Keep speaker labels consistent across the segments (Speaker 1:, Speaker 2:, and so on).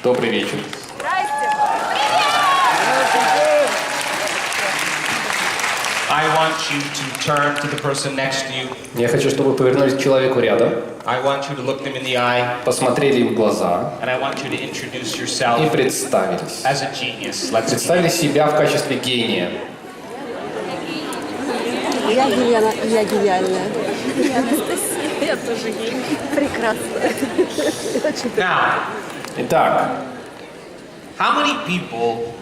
Speaker 1: Добрый вечер.
Speaker 2: Здрасте.
Speaker 3: I want you to turn to the person next to you.
Speaker 1: Я хочу, чтобы вы повернулись к человеку рядом,
Speaker 3: I want you to look them in the eye,
Speaker 1: посмотрели им в глаза
Speaker 3: and I want you to introduce
Speaker 1: и
Speaker 3: yourself
Speaker 1: представились.
Speaker 3: as a genius. Let's
Speaker 1: Представили себя в качестве гения.
Speaker 4: Я Елена, я гениальная.
Speaker 2: Я тоже гений.
Speaker 4: Прекрасно.
Speaker 3: Now,
Speaker 1: Итак,
Speaker 3: how many people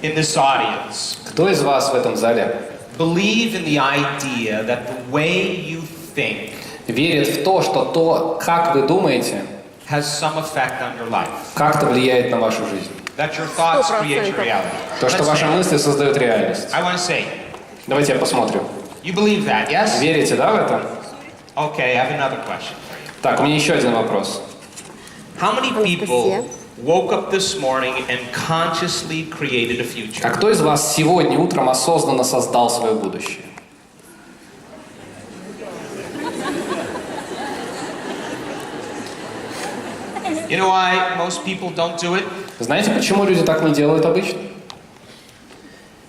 Speaker 3: in this audience
Speaker 1: кто из вас в этом зале
Speaker 3: believe in the idea that the way you think
Speaker 1: верит в то, как вы думаете,
Speaker 3: has some effect on your life?
Speaker 1: как-то влияет на вашу жизнь?
Speaker 3: That your thoughts create your reality.
Speaker 1: То, что
Speaker 3: Let's
Speaker 1: ваши
Speaker 3: say,
Speaker 1: мысли создают реальность.
Speaker 3: I want to say,
Speaker 1: Давайте я посмотрю.
Speaker 3: you believe that, yes?
Speaker 1: Верите, да, в это?
Speaker 3: Okay, I have another question.
Speaker 1: Так, у меня еще один вопрос.
Speaker 3: How many people woke up this morning and consciously created a future?
Speaker 1: А кто из вас сегодня утром осознанно создал свое будущее?
Speaker 3: You know why most people don't do it?
Speaker 1: Знаете, почему люди так не делают обычно?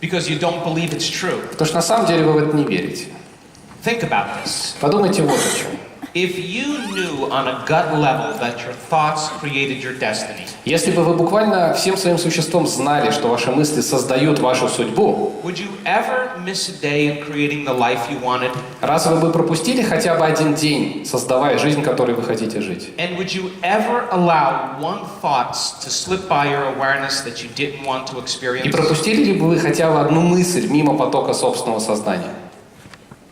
Speaker 3: Because you don't believe it's true.
Speaker 1: Потому что на самом деле вы в это не верите.
Speaker 3: Think about this.
Speaker 1: Подумайте вот о чем.
Speaker 3: If you knew on a gut level that your thoughts created your destiny,
Speaker 1: Если бы вы буквально всем своим существом знали, что ваши мысли создают вашу судьбу,
Speaker 3: would you ever miss a day in creating the life you wanted?
Speaker 1: разве вы бы пропустили хотя бы один день, создавая жизнь, которой вы хотите жить?
Speaker 3: And would you ever allow one thought to slip by your awareness that you didn't want to
Speaker 1: И
Speaker 3: experience?
Speaker 1: пропустили ли бы вы хотя бы одну мысль мимо потока собственного сознания?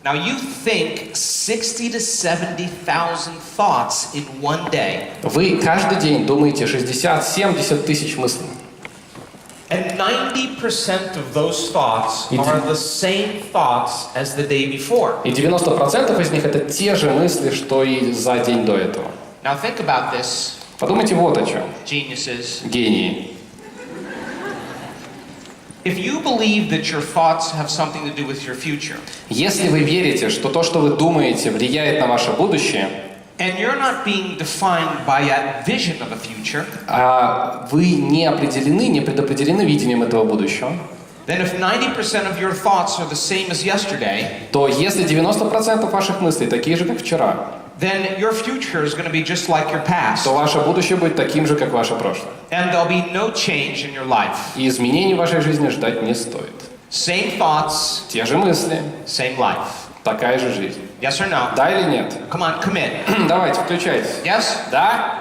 Speaker 3: Now you think 60 to 70,000 thoughts in one day.
Speaker 1: Вы каждый день думаете 60-70 тысяч мыслей.
Speaker 3: And 90% of those thoughts are the same thoughts as the day before.
Speaker 1: И 90% из них это те же мысли, что и за день до этого.
Speaker 3: Now think about this,
Speaker 1: Подумайте вот о чем,
Speaker 3: geniuses.
Speaker 1: гении.
Speaker 3: If you believe that your thoughts have something to do with your future,
Speaker 1: Если вы верите, что то, что вы думаете, влияет на ваше будущее,
Speaker 3: and you're not being defined by that vision of a future,
Speaker 1: а вы не предопределены видением этого будущего,
Speaker 3: then if 90% of your thoughts are the same as yesterday,
Speaker 1: то если 90% ваших мыслей такие же, как вчера,
Speaker 3: then your future is going to be just like your past.
Speaker 1: то ваше будущее будет таким же, как ваше прошлое.
Speaker 3: And there'll be no change in your life.
Speaker 1: И изменений в вашей жизни ждать не стоит.
Speaker 3: Same thoughts,
Speaker 1: Те же мысли,
Speaker 3: same life.
Speaker 1: такая же жизнь.
Speaker 3: Yes or no?
Speaker 1: Да или нет?
Speaker 3: Come on, commit.
Speaker 1: Давайте, включайтесь.
Speaker 3: Yes?
Speaker 1: Да?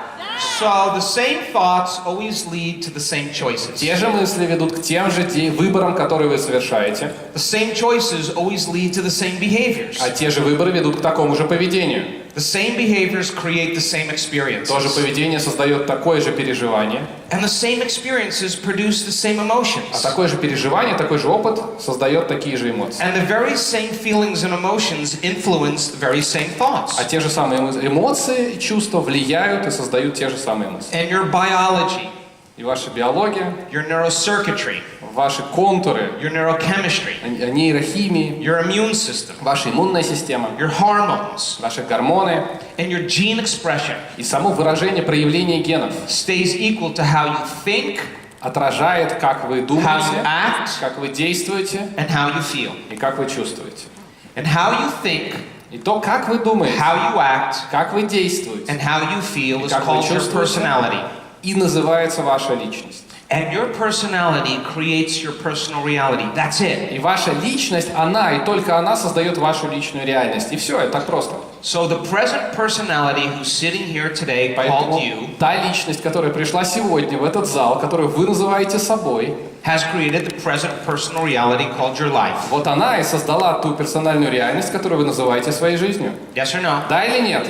Speaker 3: So the same thoughts always lead to the same choices.
Speaker 1: Те же мысли ведут к тем же выборам, которые вы совершаете,
Speaker 3: The same choices always lead to the same behaviors.
Speaker 1: а те же выборы ведут к такому же поведению.
Speaker 3: The same behaviors create the same experiences.
Speaker 1: То же поведение создает такое же переживание,
Speaker 3: And the same experiences produce the same
Speaker 1: а
Speaker 3: emotions.
Speaker 1: такое же переживание, такой же опыт создает такие же эмоции.
Speaker 3: And the very same feelings and emotions influence the very same thoughts.
Speaker 1: А те же самые эмоции и чувства влияют и создают те же самые мысли.
Speaker 3: And your biology,
Speaker 1: И ваша биология,
Speaker 3: your neurocircuitry,
Speaker 1: ваши контуры,
Speaker 3: your neurochemistry,
Speaker 1: нейрохимии,
Speaker 3: your immune system,
Speaker 1: ваша иммунная система,
Speaker 3: your hormones,
Speaker 1: ваши гормоны
Speaker 3: and your gene expression
Speaker 1: и само выражение проявления генов
Speaker 3: stays equal to how you think,
Speaker 1: отражает, как вы
Speaker 3: how you
Speaker 1: думаете,
Speaker 3: act,
Speaker 1: как вы действуете
Speaker 3: and how you feel.
Speaker 1: и как вы чувствуете.
Speaker 3: And how you think,
Speaker 1: И то, как вы думаете,
Speaker 3: how you act,
Speaker 1: как вы действуете,
Speaker 3: and how you feel is
Speaker 1: как вы
Speaker 3: called your
Speaker 1: чувствуете,
Speaker 3: personality.
Speaker 1: и называется ваша личность.
Speaker 3: And your personality creates your personal reality. That's it.
Speaker 1: И ваша личность, она и только она создает вашу личную реальность. И все, это так просто.
Speaker 3: So the present personality who's sitting here today called
Speaker 1: Поэтому
Speaker 3: you
Speaker 1: та личность, которая пришла сегодня в этот зал, которую вы называете собой,
Speaker 3: has created the present personal reality called your life.
Speaker 1: вот она и создала ту персональную реальность, которую вы называете своей жизнью.
Speaker 3: Yes or no?
Speaker 1: Да или нет?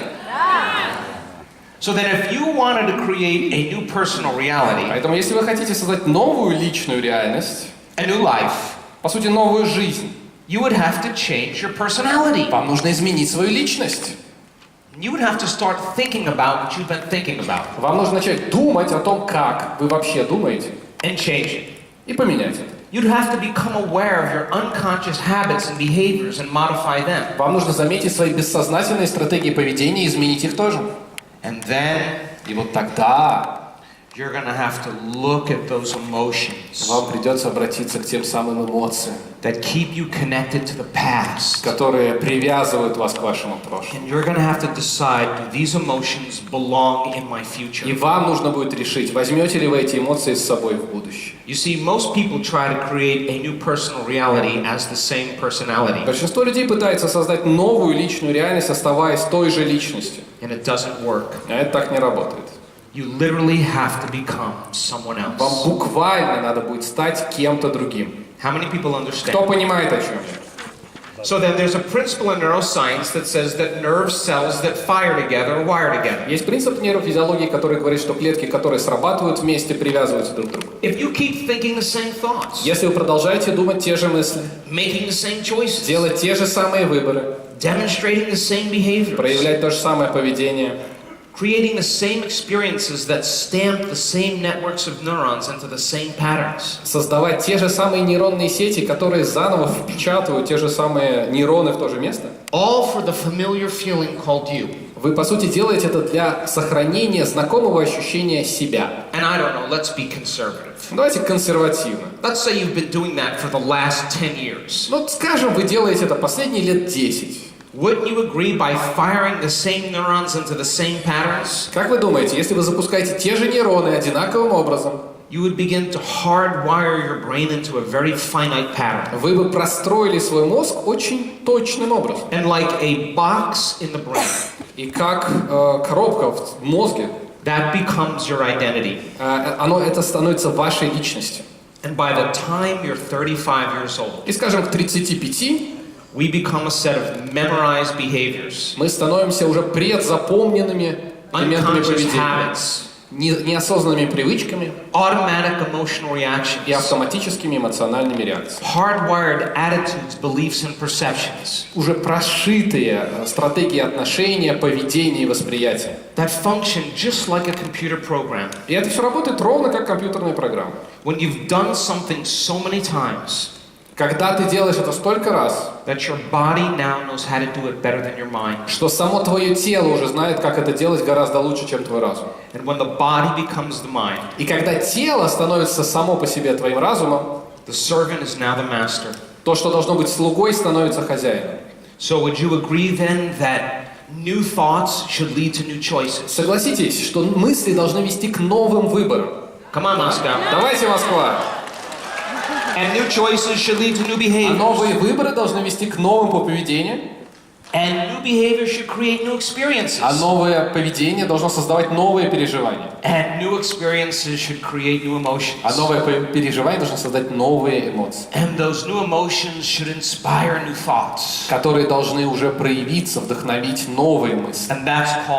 Speaker 3: So then if you wanted to create a new personal reality,
Speaker 1: Поэтому, если вы хотите создать новую личную реальность,
Speaker 3: a new life,
Speaker 1: по сути, новую жизнь,
Speaker 3: you would have to change your personality.
Speaker 1: вам нужно изменить свою личность.
Speaker 3: You would have to start thinking about what you've been thinking about
Speaker 1: Вам нужно начать думать о том, как вы вообще думаете,
Speaker 3: and change it.
Speaker 1: и поменять это.
Speaker 3: You'd have to become aware of your unconscious habits and behaviors and modify them.
Speaker 1: Вам нужно заметить свои бессознательные стратегии поведения и изменить их тоже.
Speaker 3: And then
Speaker 1: И вот тогда
Speaker 3: you're going to have to look at those emotions
Speaker 1: Вам придется обратиться к тем самым эмоциям,
Speaker 3: that keep you connected to the past.
Speaker 1: которые привязывают вас к вашему прошлому.
Speaker 3: And you're going to have to decide, do these emotions belong in my
Speaker 1: И
Speaker 3: future?
Speaker 1: вам нужно будет решить, возьмете ли вы эти эмоции с собой в будущее.
Speaker 3: You see, most people try to create a new personal reality as the same personality,
Speaker 1: Большинство людей пытается создать новую личную реальность, оставаясь той же личностью.
Speaker 3: and it doesn't work.
Speaker 1: А это так не работает.
Speaker 3: You literally have to become someone
Speaker 1: Вам
Speaker 3: else.
Speaker 1: буквально надо будет стать кем-то другим.
Speaker 3: How many people
Speaker 1: Кто
Speaker 3: understand?
Speaker 1: понимает, о чем я?
Speaker 3: So then there's a principle in neuroscience that says that nerve cells that fire together wire together.
Speaker 1: Есть принцип нейрофизиологии, который говорит, что клетки, которые срабатывают вместе, привязываются друг к другу.
Speaker 3: If you keep thinking the same thoughts,
Speaker 1: Если вы продолжаете думать те же мысли,
Speaker 3: making the same choices,
Speaker 1: делать те же самые выборы,
Speaker 3: demonstrating the same behaviors,
Speaker 1: проявлять то же самое поведение,
Speaker 3: creating the same experiences that stamp the same networks of neurons into the same patterns,
Speaker 1: создавать те же самые нейронные сети, которые заново впечатывают те же самые нейроны в то же место,
Speaker 3: all for the familiar feeling called you.
Speaker 1: вы, по сути, делаете это для сохранения знакомого ощущения себя.
Speaker 3: And I don't know, let's be conservative.
Speaker 1: Давайте консервативно.
Speaker 3: Let's say you've been doing that for the last 10 years.
Speaker 1: Ну, скажем, вы делаете это последние лет 10.
Speaker 3: Wouldn't you agree by firing the same neurons into the same patterns,
Speaker 1: Как вы думаете, если вы запускаете те же нейроны одинаковым образом,
Speaker 3: you would begin to hardwire your brain into a very finite pattern?
Speaker 1: вы бы простроили свой мозг очень точным образом.
Speaker 3: And like a box in the brain,
Speaker 1: И как коробка в мозге,
Speaker 3: that becomes your identity.
Speaker 1: это становится вашей личностью.
Speaker 3: And by the time you're 35 years old,
Speaker 1: И, скажем, к 35
Speaker 3: we become a set of memorized behaviors,
Speaker 1: мы становимся уже предзапомненными элементами
Speaker 3: unconscious
Speaker 1: поведения,
Speaker 3: habits,
Speaker 1: неосознанными привычками
Speaker 3: automatic emotional
Speaker 1: и
Speaker 3: reactions,
Speaker 1: автоматическими эмоциональными реакциями.
Speaker 3: hardwired attitudes, beliefs, and perceptions
Speaker 1: Уже прошитые стратегии отношения, поведения и восприятия.
Speaker 3: that function just like a computer program.
Speaker 1: И это все работает ровно как компьютерная программа.
Speaker 3: When you've done something so many times
Speaker 1: Когда ты делаешь это столько раз,
Speaker 3: that your body now knows how to do it better than your mind.
Speaker 1: что само твое тело уже знает, как это делать гораздо лучше, чем твой разум.
Speaker 3: And when the body becomes the mind,
Speaker 1: И когда тело становится само по себе твоим разумом,
Speaker 3: the servant is now the master.
Speaker 1: то, что должно быть слугой, становится хозяином.
Speaker 3: So would you agree then that new thoughts should lead to new choices?
Speaker 1: Согласитесь, что мысли должны вести к новым выборам.
Speaker 3: Come on, Moscow.
Speaker 1: Давайте, Москва!
Speaker 3: And new choices should lead to new
Speaker 1: А
Speaker 3: behaviors.
Speaker 1: новые выборы должны вести к новым по поведению,
Speaker 3: And new behaviors should create new experiences.
Speaker 1: а новое поведение должно создавать новые переживания.
Speaker 3: And new experiences should create new emotions.
Speaker 1: А новое переживание должно создать новые эмоции,
Speaker 3: And those new emotions should inspire new thoughts.
Speaker 1: которые должны уже проявиться, вдохновить новые мысли.
Speaker 3: And that's called